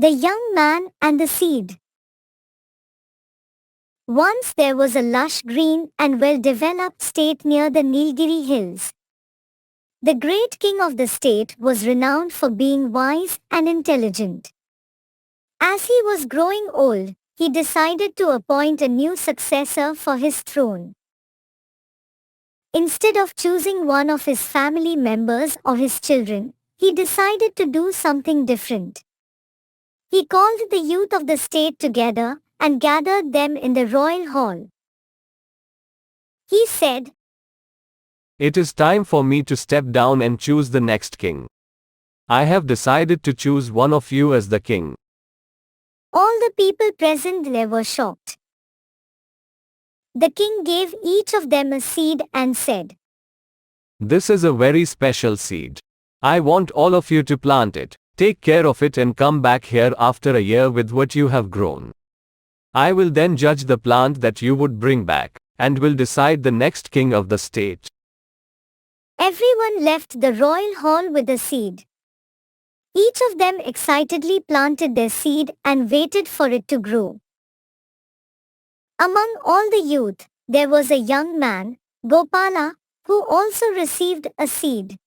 The Young Man and the Seed. Once there was a lush green and well-developed state near the Nilgiri hills. The great king of the state was renowned for being wise and intelligent. As he was growing old, he decided to appoint a new successor for his throne. Instead of choosing one of his family members or his children, he decided to do something different. He called the youth of the state together and gathered them in the royal hall. He said, "It is time for me to step down and choose the next king. I have decided to choose one of you as the king." All the people present there were shocked. The king gave each of them a seed and said, "This is a very special seed. I want all of you to plant it, take care of it and come back here after a year with what you have grown. I will then judge the plant that you would bring back, and will decide the next king of the state." Everyone left the royal hall with a seed. Each of them excitedly planted their seed and waited for it to grow. Among all the youth, there was a young man, Gopala, who also received a seed.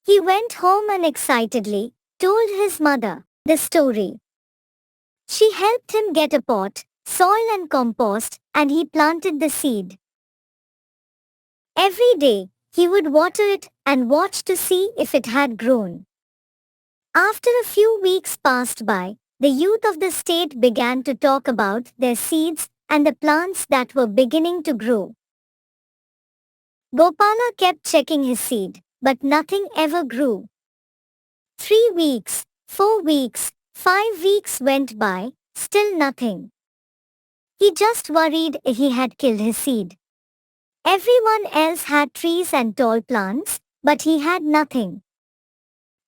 He went home and excitedly told his mother the story. She helped him get a pot, soil and compost, and he planted the seed. Every day, he would water it and watch to see if it had grown. After a few weeks passed by, the youth of the state began to talk about their seeds and the plants that were beginning to grow. Gopala kept checking his seed, but nothing ever grew. 3 weeks, 4 weeks, 5 weeks went by, still nothing. He just worried he had killed his seed. Everyone else had trees and tall plants, but he had nothing.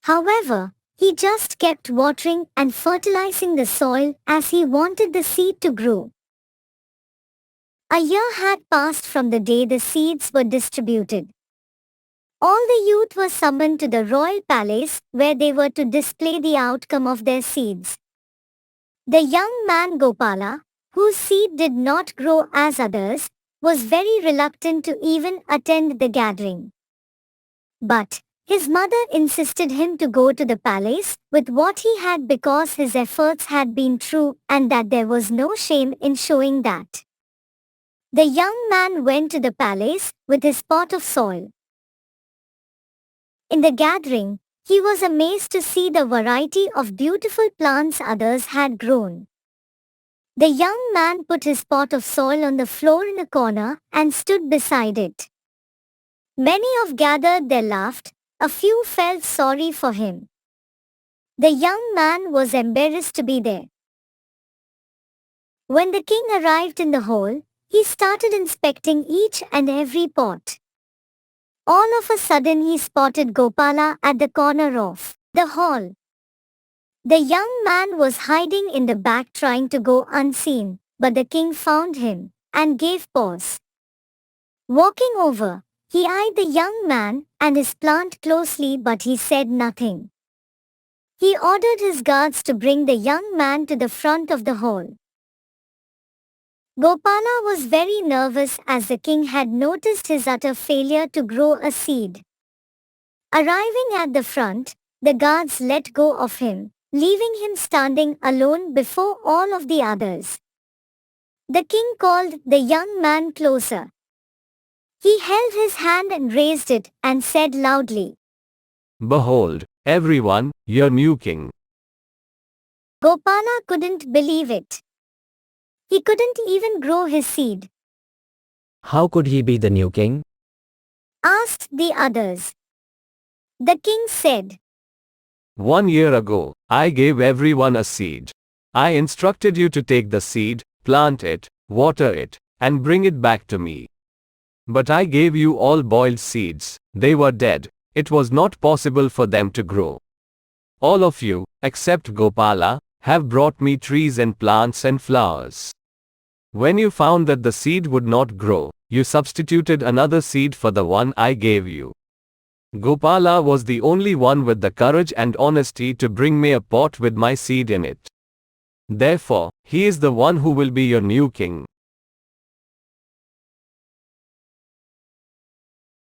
However, he just kept watering and fertilizing the soil as he wanted the seed to grow. A year had passed from the day the seeds were distributed. All the youth were summoned to the royal palace where they were to display the outcome of their seeds. The young man Gopala, whose seed did not grow as others, was very reluctant to even attend the gathering. But his mother insisted him to go to the palace with what he had because his efforts had been true and that there was no shame in showing that. The young man went to the palace with his pot of soil. In the gathering, he was amazed to see the variety of beautiful plants others had grown. The young man put his pot of soil on the floor in a corner and stood beside it. Many of gathered there laughed, a few felt sorry for him. The young man was embarrassed to be there. When the king arrived in the hall, he started inspecting each and every pot. All of a sudden he spotted Gopala at the corner of the hall. The young man was hiding in the back trying to go unseen, but the king found him and gave pause. Walking over, he eyed the young man and his plant closely, but he said nothing. He ordered his guards to bring the young man to the front of the hall. Gopala was very nervous as the king had noticed his utter failure to grow a seed. Arriving at the front, the guards let go of him, leaving him standing alone before all of the others. The king called the young man closer. He held his hand and raised it and said loudly, "Behold, everyone, your new king." Gopala couldn't believe it. He couldn't even grow his seed. "How could he be the new king?" asked the others. The king said, 1 year ago, I gave everyone a seed. I instructed you to take the seed, plant it, water it, and bring it back to me. But I gave you all boiled seeds. They were dead. It was not possible for them to grow. All of you, except Gopala, have brought me trees and plants and flowers. When you found that the seed would not grow, you substituted another seed for the one I gave you. Gopala was the only one with the courage and honesty to bring me a pot with my seed in it. Therefore, he is the one who will be your new king.